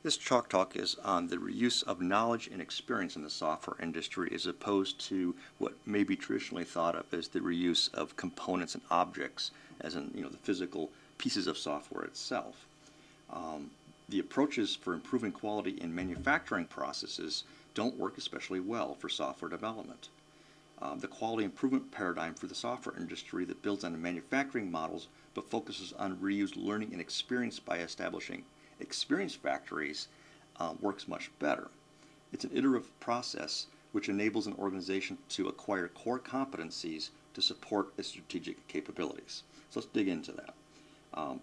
This Chalk Talk is on the reuse of knowledge and experience in the software industry as opposed to what may be traditionally thought of as the reuse of components and objects, as in the physical pieces of software itself. The approaches for improving quality in manufacturing processes don't work especially well for software development. The quality improvement paradigm for the software industry that builds on manufacturing models but focuses on reused learning and experience by establishing experience factories works much better. It's an iterative process which enables an organization to acquire core competencies to support its strategic capabilities. So let's dig into that.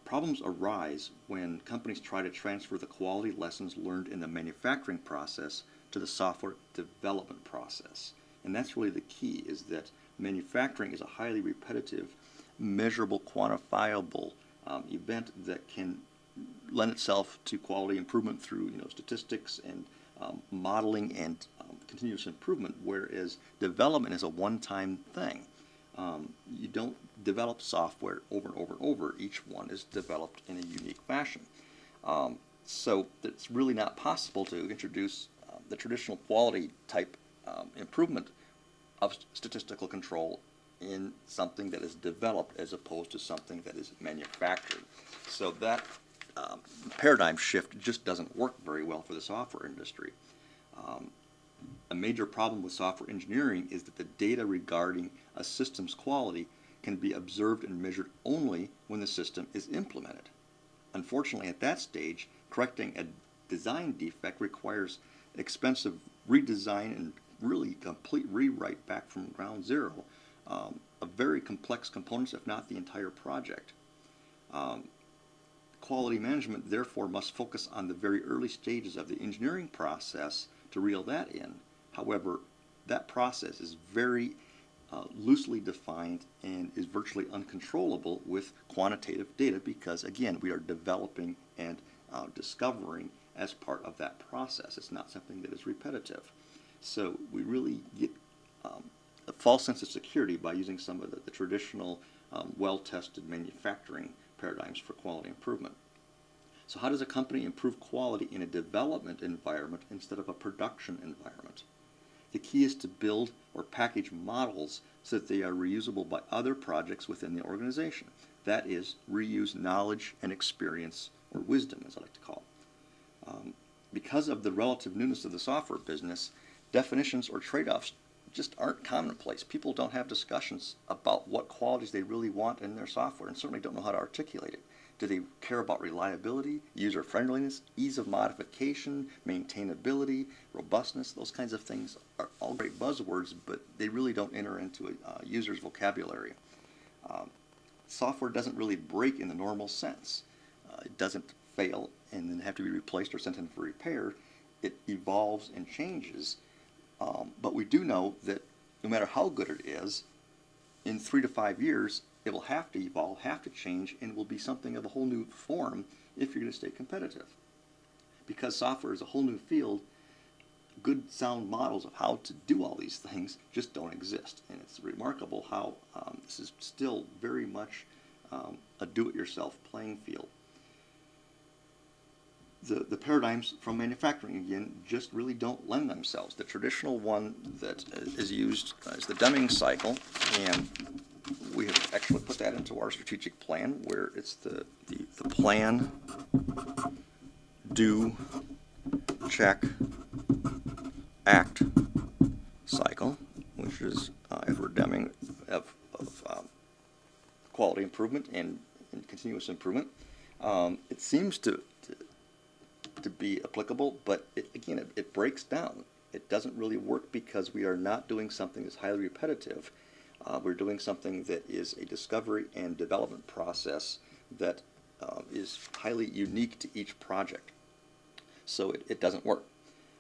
Problems arise when companies try to transfer the quality lessons learned in the manufacturing process to the software development process. And that's really the key, is that manufacturing is a highly repetitive, measurable, quantifiable event that can lend itself to quality improvement through statistics and modeling and continuous improvement, whereas development is a one-time thing. You don't develop software over and over and over. Each one is developed in a unique fashion. So it's really not possible to introduce the traditional quality type improvement of statistical control in something that is developed as opposed to something that is manufactured. So that paradigm shift just doesn't work very well for the software industry. A major problem with software engineering is that the data regarding a system's quality can be observed and measured only when the system is implemented. Unfortunately, at that stage, correcting a design defect requires expensive redesign and really complete rewrite back from ground zero of very complex components, if not the entire project. Quality management, therefore, must focus on the very early stages of the engineering process to reel that in. However, that process is very loosely defined and is virtually uncontrollable with quantitative data because, again, we are developing and discovering as part of that process. It's not something that is repetitive. So we really get a false sense of security by using some of the traditional well-tested manufacturing paradigms for quality improvement. So how does a company improve quality in a development environment instead of a production environment? The key is to build or package models so that they are reusable by other projects within the organization. That is, reuse knowledge and experience, or wisdom as I like to call it. Because of the relative newness of the software business, definitions or trade-offs just aren't commonplace. People don't have discussions about what qualities they really want in their software and certainly don't know how to articulate it. Do they care about reliability, user-friendliness, ease of modification, maintainability, robustness? Those kinds of things are all great buzzwords, but they really don't enter into a user's vocabulary. Software doesn't really break in the normal sense. It doesn't fail and then have to be replaced or sent in for repair. It evolves and changes. But we do know that no matter how good it is, in 3 to 5 years, it will have to evolve, have to change, and will be something of a whole new form if you're going to stay competitive. Because software is a whole new field, good sound models of how to do all these things just don't exist. And it's remarkable how this is still very much a do-it-yourself playing field. The paradigms from manufacturing, again, just really don't lend themselves. The traditional one that is used is the Deming cycle, and we have actually put that into our strategic plan, where it's the plan, do, check, act cycle, which is Edward Deming of quality improvement and continuous improvement. It seems to be applicable, but it breaks down. It doesn't really work because we are not doing something that's highly repetitive. We're doing something that is a discovery and development process that is highly unique to each project. So it doesn't work.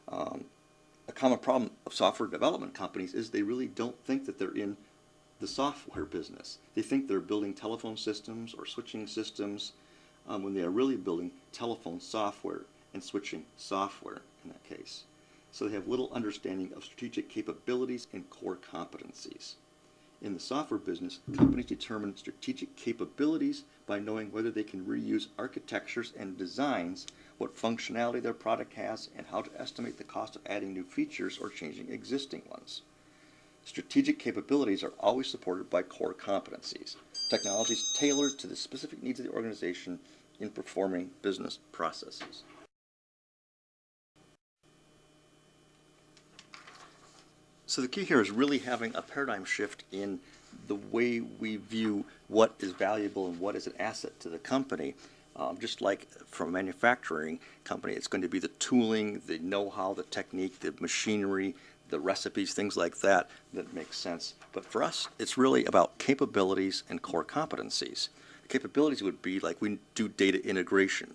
A common problem of software development companies is they really don't think that they're in the software business. They think they're building telephone systems or switching systems when they are really building telephone software and switching software in that case. So they have little understanding of strategic capabilities and core competencies. In the software business, companies determine strategic capabilities by knowing whether they can reuse architectures and designs, what functionality their product has, and how to estimate the cost of adding new features or changing existing ones. Strategic capabilities are always supported by core competencies, technologies tailored to the specific needs of the organization in performing business processes. So the key here is really having a paradigm shift in the way we view what is valuable and what is an asset to the company. Just like from a manufacturing company, it's going to be the tooling, the know-how, the technique, the machinery, the recipes, things like that that make sense. But for us, it's really about capabilities and core competencies. Capabilities would be like we do data integration.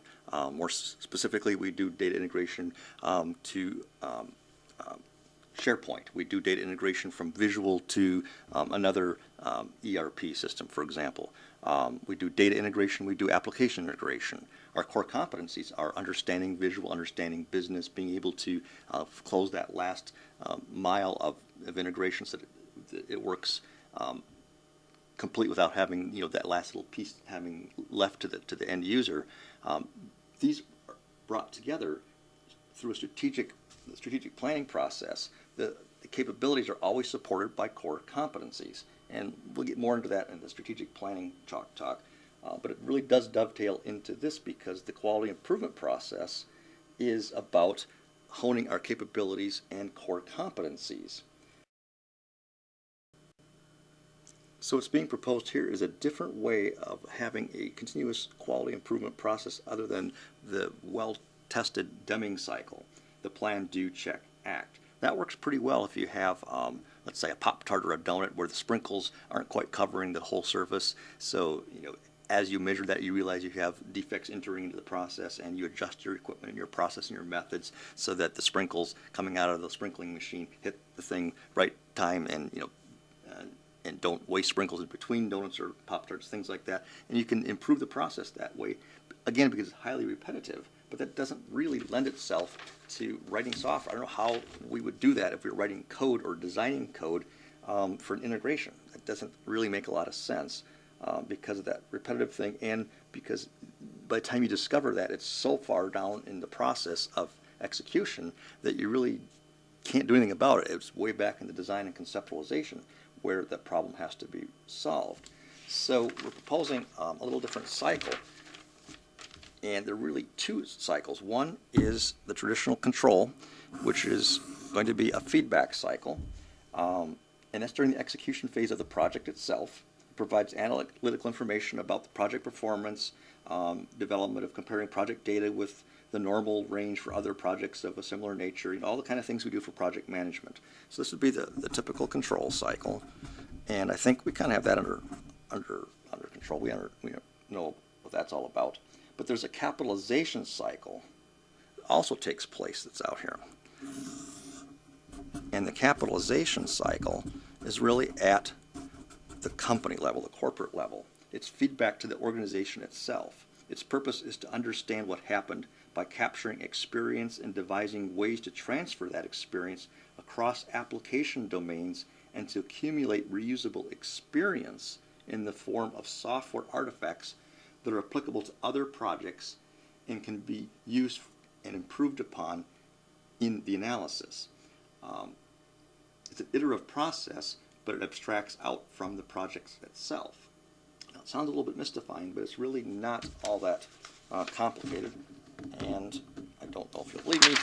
More specifically, we do data integration to SharePoint. We do data integration from visual to another ERP system, for example. We do data integration, we do application integration. Our core competencies are understanding visual, understanding business, being able to close that last mile of integration so that it works complete without having that last little piece having left to the end user. These are brought together through a strategic planning process. The capabilities are always supported by core competencies, and we'll get more into that in the strategic planning talk. But it really does dovetail into this because the quality improvement process is about honing our capabilities and core competencies. So what's being proposed here is a different way of having a continuous quality improvement process other than the well-tested Deming cycle, the plan, do, check, act. That works pretty well if you have, let's say, a Pop-Tart or a donut where the sprinkles aren't quite covering the whole surface. So, as you measure that, you realize you have defects entering into the process, and you adjust your equipment and your process and your methods so that the sprinkles coming out of the sprinkling machine hit the thing right time, and and don't waste sprinkles in between donuts or Pop-Tarts, things like that. And you can improve the process that way, again, because it's highly repetitive. But that doesn't really lend itself to writing software. I don't know how we would do that if we were writing code or designing code for an integration. It doesn't really make a lot of sense because of that repetitive thing, and because by the time you discover that, it's so far down in the process of execution that you really can't do anything about it. It's way back in the design and conceptualization where that problem has to be solved. So we're proposing a little different cycle. And there are really two cycles. One is the traditional control, which is going to be a feedback cycle. And that's during the execution phase of the project itself. It provides analytical information about the project performance, development of comparing project data with the normal range for other projects of a similar nature, all the kind of things we do for project management. So this would be the typical control cycle. And I think we kind of have that under control. We know what that's all about. But there's a capitalization cycle that also takes place that's out here. And the capitalization cycle is really at the company level, the corporate level. It's feedback to the organization itself. Its purpose is to understand what happened by capturing experience and devising ways to transfer that experience across application domains and to accumulate reusable experience in the form of software artifacts that are applicable to other projects and can be used and improved upon in the analysis. It's an iterative process, but it abstracts out from the project itself. Now, it sounds a little bit mystifying, but it's really not all that complicated. And I don't know if you'll believe me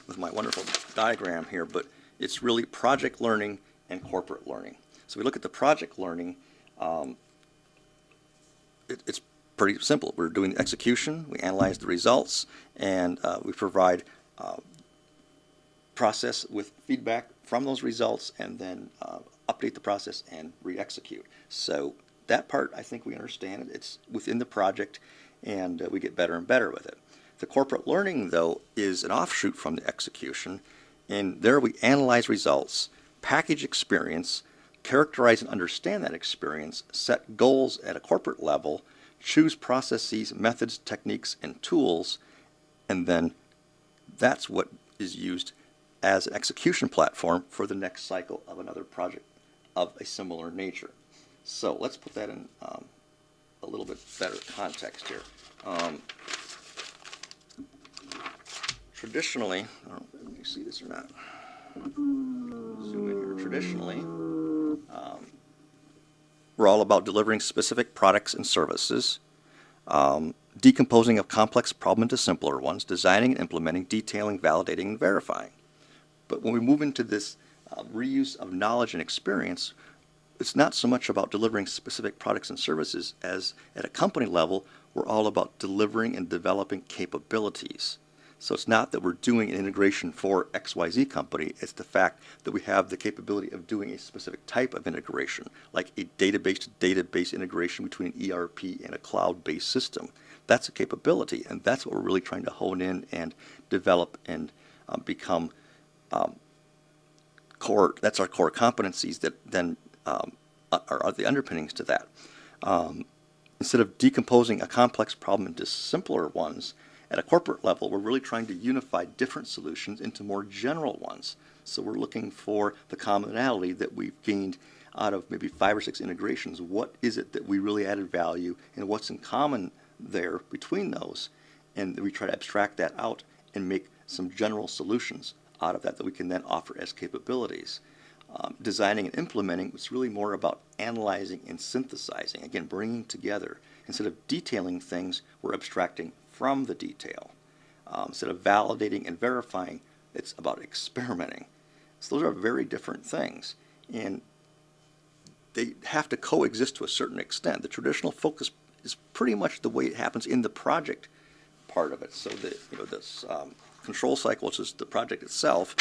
with my wonderful diagram here, but it's really project learning and corporate learning. So we look at the project learning. It's pretty simple. We're doing the execution, we analyze the results, and we provide process with feedback from those results, and then update the process and re-execute. So that part, I think we understand. It's within the project, and we get better and better with it. The corporate learning, though, is an offshoot from the execution, and there we analyze results, package experience, characterize and understand that experience, set goals at a corporate level, choose processes, methods, techniques, and tools, and then that's what is used as an execution platform for the next cycle of another project of a similar nature. So let's put that in a little bit better context here. Traditionally, I don't know if you see this or not. Zoom in here. Traditionally, we're all about delivering specific products and services, decomposing a complex problem into simpler ones, designing and implementing, detailing, validating, and verifying. But when we move into this reuse of knowledge and experience, it's not so much about delivering specific products and services as at a company level, we're all about delivering and developing capabilities. So it's not that we're doing an integration for XYZ company, it's the fact that we have the capability of doing a specific type of integration, like a database-to-database integration between an ERP and a cloud-based system. That's a capability, and that's what we're really trying to hone in and develop and become core. That's our core competencies that then are the underpinnings to that. Instead of decomposing a complex problem into simpler ones, at a corporate level, we're really trying to unify different solutions into more general ones. So we're looking for the commonality that we've gained out of maybe 5 or 6 integrations. What is it that we really added value, and what's in common there between those? And we try to abstract that out and make some general solutions out of that that we can then offer as capabilities. Designing and implementing was really more about analyzing and synthesizing, again, bringing together. Instead of detailing things, we're abstracting from the detail. Instead of validating and verifying, it's about experimenting. So those are very different things, and they have to coexist to a certain extent. The traditional focus is pretty much the way it happens in the project part of it. So that, this control cycle, which is the project itself,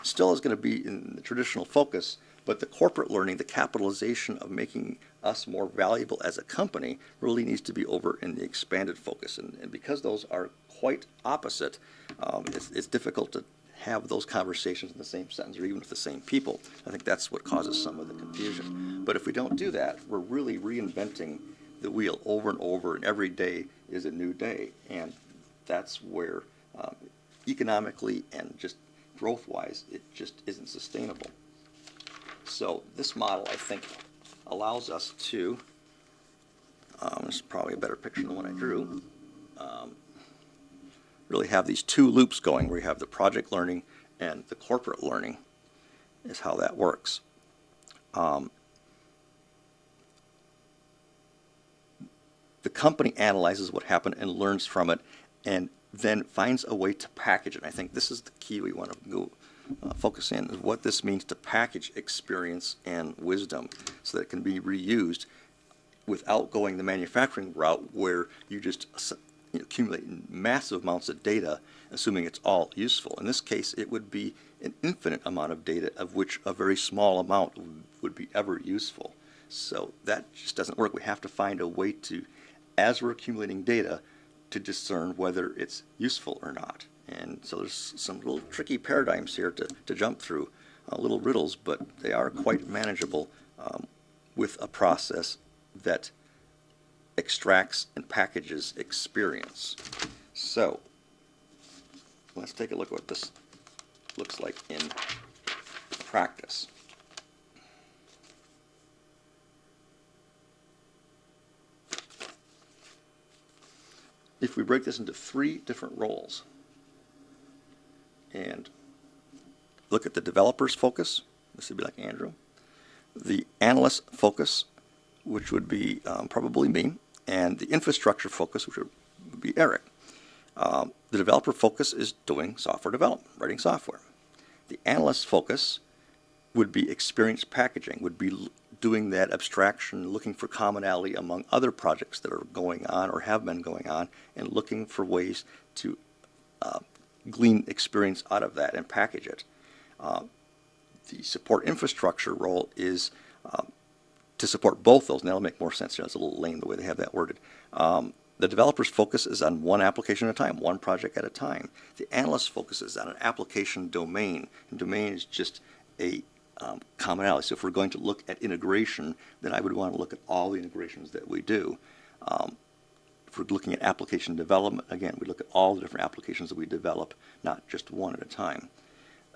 still is going to be in the traditional focus, but the corporate learning, the capitalization of making us more valuable as a company, really needs to be over in the expanded focus. And because those are quite opposite, it's difficult to have those conversations in the same sentence or even with the same people. I think that's what causes some of the confusion. But if we don't do that, we're really reinventing the wheel over and over, and every day is a new day. And that's where economically and just growth-wise, it just isn't sustainable. So this model, I think, allows us to, this is probably a better picture than what I drew, really have these 2 loops going where you have the project learning and the corporate learning is how that works. The company analyzes what happened and learns from it and then finds a way to package it. And I think this is the key we want to go focus in, is what this means to package experience and wisdom so that it can be reused without going the manufacturing route where you just accumulate massive amounts of data assuming it's all useful. In this case, it would be an infinite amount of data of which a very small amount would be ever useful. So that just doesn't work. We have to find a way to, as we're accumulating data, to discern whether it's useful or not. And so there's some little tricky paradigms here to jump through, little riddles, but they are quite manageable with a process that extracts and packages experience. So let's take a look at what this looks like in practice. If we break this into 3 different roles and look at the developer's focus, this would be like Andrew, the analyst focus, which would be probably me, and the infrastructure focus, which would be Eric. The developer focus is doing software development, writing software. The analyst focus would be experience packaging, would be doing that abstraction, looking for commonality among other projects that are going on or have been going on, and looking for ways to glean experience out of that and package it. The support infrastructure role is to support both those, and that'll make more sense here. It's a little lame the way they have that worded. The developer's focus is on one application at a time, one project at a time. The analyst's focus is on an application domain, and domain is just a commonality. So if we're going to look at integration, then I would want to look at all the integrations that we do. If we're looking at application development, again, we look at all the different applications that we develop, not just one at a time.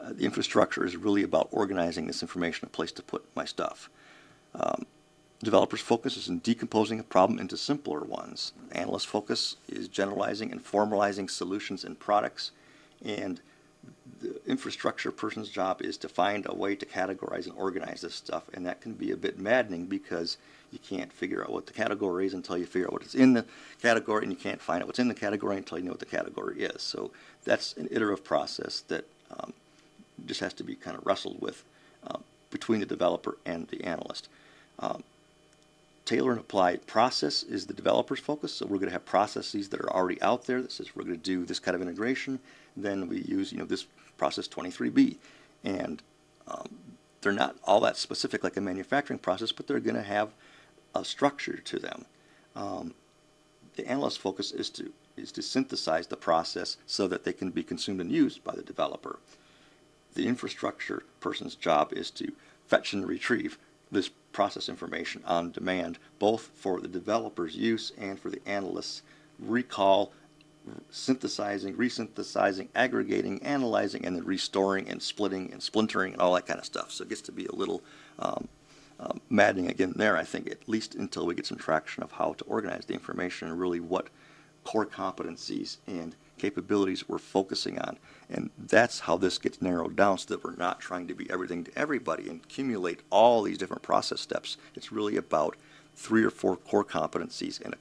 The infrastructure is really about organizing this information, a place to put my stuff. Developers' focus is in decomposing a problem into simpler ones. Analysts' focus is generalizing and formalizing solutions and products. And the infrastructure person's job is to find a way to categorize and organize this stuff. And that can be a bit maddening because you can't figure out what the category is until you figure out what is in the category, and you can't find out what's in the category until you know what the category is. So that's an iterative process that just has to be kind of wrestled with between the developer and the analyst. Tailor and apply process is the developer's focus. So we're going to have processes that are already out there that says we're going to do this kind of integration. Then we use this process 23B, and they're not all that specific like a manufacturing process, but they're going to have a structure to them. The analyst's focus is to synthesize the process so that they can be consumed and used by the developer. The infrastructure person's job is to fetch and retrieve this process information on demand, both for the developer's use and for the analyst's recall, synthesizing, resynthesizing, aggregating, analyzing, and then restoring and splitting and splintering and all that kind of stuff. So it gets to be a little maddening again there, I think, at least until we get some traction of how to organize the information and really what core competencies and capabilities we're focusing on. And that's how this gets narrowed down, so that we're not trying to be everything to everybody and accumulate all these different process steps. It's really about 3 or 4 core competencies and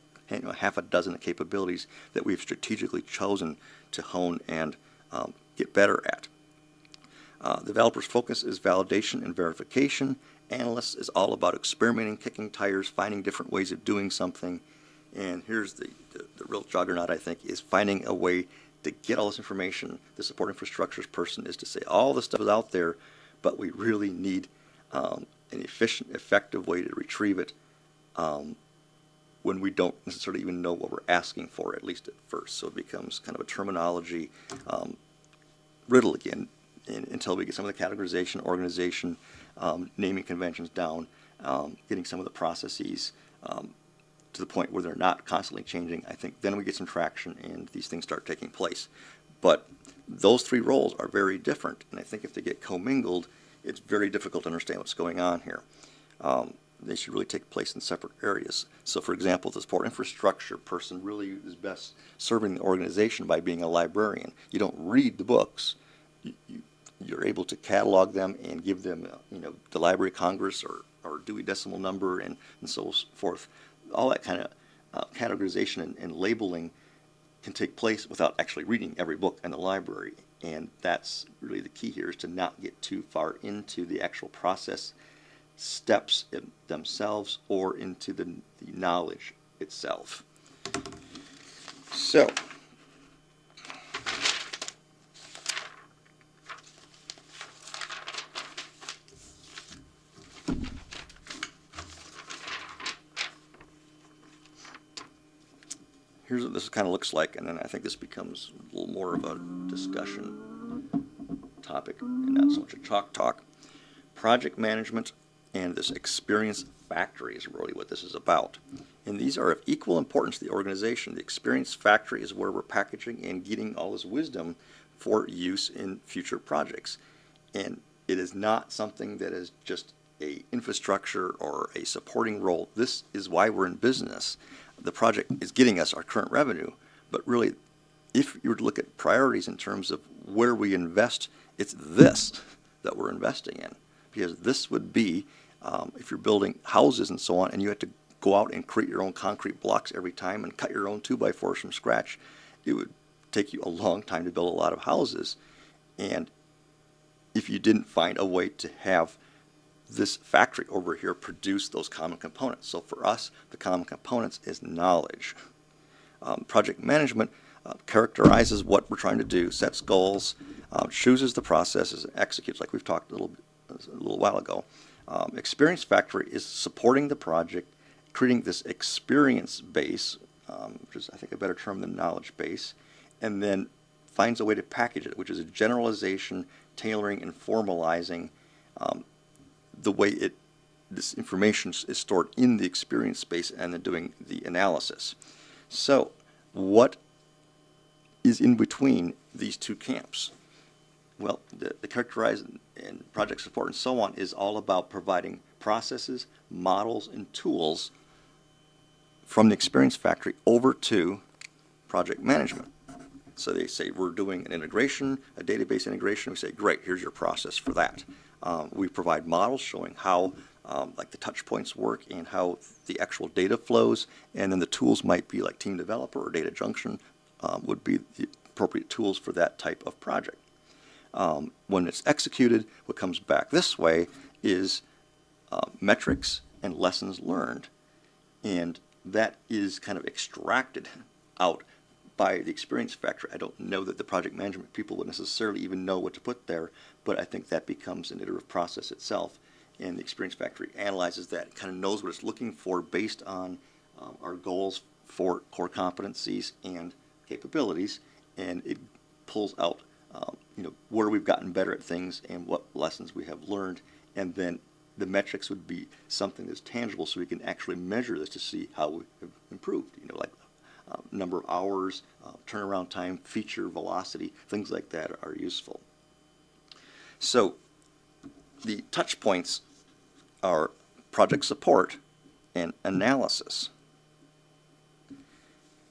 half a dozen of capabilities that we've strategically chosen to hone and get better at. Developers' focus is validation and verification. Analysts is all about experimenting, kicking tires, finding different ways of doing something. And here's the real juggernaut, I think, is finding a way to get all this information. The support infrastructures person is to say all this stuff is out there, but we really need an efficient, effective way to retrieve it when we don't necessarily even know what we're asking for, at least at first. So it becomes kind of a terminology riddle again until we get some of the categorization, organization, naming conventions down, getting some of the processes to the point where they're not constantly changing. I think then we get some traction and these things start taking place. But those 3 roles are very different, and I think if they get commingled, it's very difficult to understand what's going on here. They should really take place in separate areas. So for example, the support infrastructure person really is best serving the organization by being a librarian. You don't read the books. You're able to catalog them and give them the Library of Congress or Dewey Decimal Number and so forth. All that kind of categorization and labeling can take place without actually reading every book in the library. And that's really the key here, is to not get too far into the actual process steps themselves or into the knowledge itself. So, here's what this kind of looks like, and then I think this becomes a little more of a discussion topic and not so much a talk. Project management and this experience factory is really what this is about. And these are of equal importance to the organization. The experience factory is where we're packaging and getting all this wisdom for use in future projects. And it is not something that is just a infrastructure or a supporting role. This is why we're in business. The project is getting us our current revenue, but really, if you were to look at priorities in terms of where we invest, it's this that we're investing in. Because this would be, if you're building houses and so on, and you had to go out and create your own concrete blocks every time and cut your own 2x4s from scratch, it would take you a long time to build a lot of houses. And if you didn't find a way to have this factory over here produce those common components. So for us, the common components is knowledge. Project management characterizes what we're trying to do, sets goals, chooses the processes, and executes, like we've talked a little while ago. Experience factory is supporting the project, creating this experience base, which is I think a better term than knowledge base, and then finds a way to package it, which is a generalization, tailoring, and formalizing the way this information is stored in the experience space and then doing the analysis. So what is in between these 2 camps? Well, the characterize and project support and so on is all about providing processes, models, and tools from the experience factory over to project management. So they say, we're doing an integration, a database integration. We say, great, here's your process for that. We provide models showing how like the touch points work and how the actual data flows, and then the tools might be like Team Developer or Data Junction would be the appropriate tools for that type of project. When it's executed, what comes back this way is metrics and lessons learned, and that is kind of extracted out by the experience factory. I don't know that the project management people would necessarily even know what to put there, but I think that becomes an iterative process itself, and the experience factory analyzes that, kind of knows what it's looking for based on our goals for core competencies and capabilities, and it pulls out where we've gotten better at things and what lessons we have learned, and then the metrics would be something that's tangible, so we can actually measure this to see how we have improved. Like number of hours, turnaround time, feature velocity, things like that are useful. So the touch points are project support and analysis.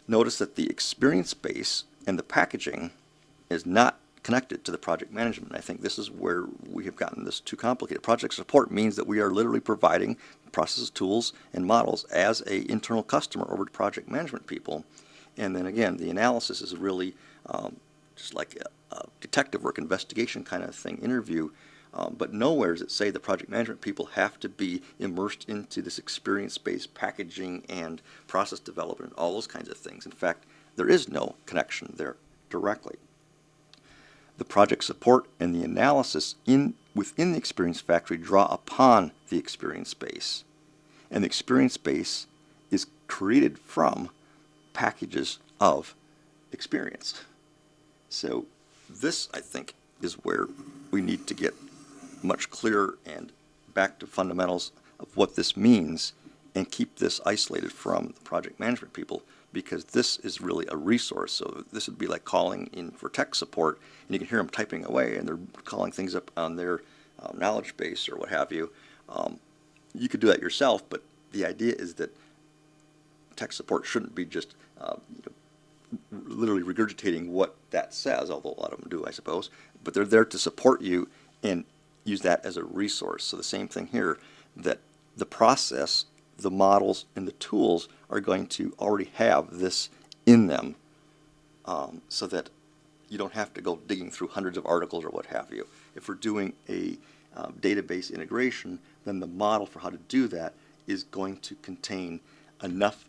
Notice that the experience base and the packaging is not connected to the project management. I think this is where we have gotten this too complicated. Project support means that we are literally providing processes, tools, and models as an internal customer over to project management people. And then again, the analysis is really just like a detective work, investigation kind of thing, interview. But nowhere does it say the project management people have to be immersed into this experience-based packaging and process development and all those kinds of things. In fact, there is no connection there directly. The project support and the analysis within the experience factory draw upon the experience base. And the experience base is created from packages of experience. So this, I think, is where we need to get much clearer and back to fundamentals of what this means and keep this isolated from the project management people, because this is really a resource. So this would be like calling in for tech support, and you can hear them typing away, and they're calling things up on their knowledge base or what have you. You could do that yourself, but the idea is that tech support shouldn't be just literally regurgitating what that says, although a lot of them do, I suppose. But they're there to support you and use that as a resource. So the same thing here, that the process, the models, and the tools are going to already have this in them, so that you don't have to go digging through hundreds of articles or what have you. If we're doing a database integration, then the model for how to do that is going to contain enough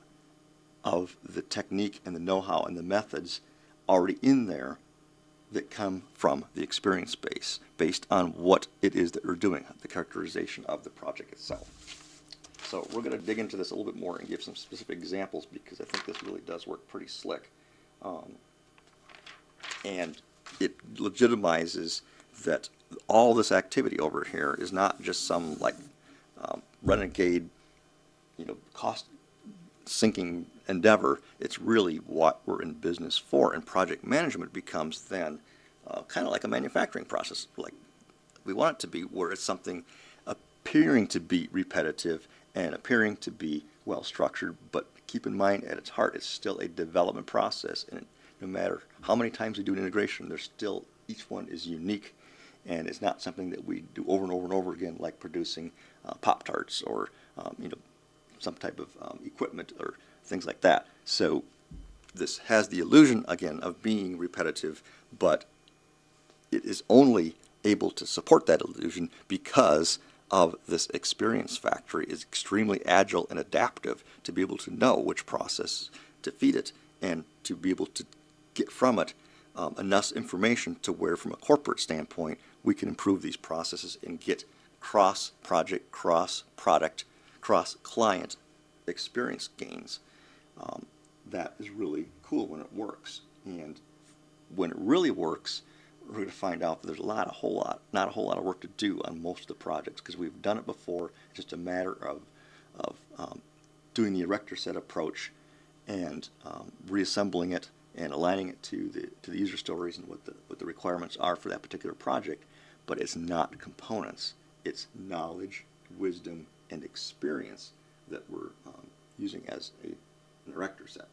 of the technique and the know-how and the methods already in there that come from the experience base, based on what it is that we're doing, the characterization of the project itself. So we're going to dig into this a little bit more and give some specific examples, because I think this really does work pretty slick. And it legitimizes that all this activity over here is not just some like renegade, cost sinking endeavor. It's really what we're in business for, and project management becomes then kind of like a manufacturing process. Like we want it to be, where it's something appearing to be repetitive and appearing to be well structured, but keep in mind at its heart it's still a development process, and no matter how many times we do an integration, there's still, each one is unique, and it's not something that we do over and over and over again, like producing Pop-Tarts or some type of equipment or things like that. So this has the illusion, again, of being repetitive, but it is only able to support that illusion because of this experience factory is extremely agile and adaptive to be able to know which process to feed it and to be able to get from it enough information to where, from a corporate standpoint, we can improve these processes and get cross-project, cross-product, cross-client experience gains. That is really cool when it works. And when it really works, we're going to find out that there's not a whole lot of work to do on most of the projects, because we've done it before. It's just a matter of doing the erector set approach and reassembling it and aligning it to the user stories and what the the requirements are for that particular project, but it's not components. It's knowledge, wisdom, and experience that we're using as an erector set.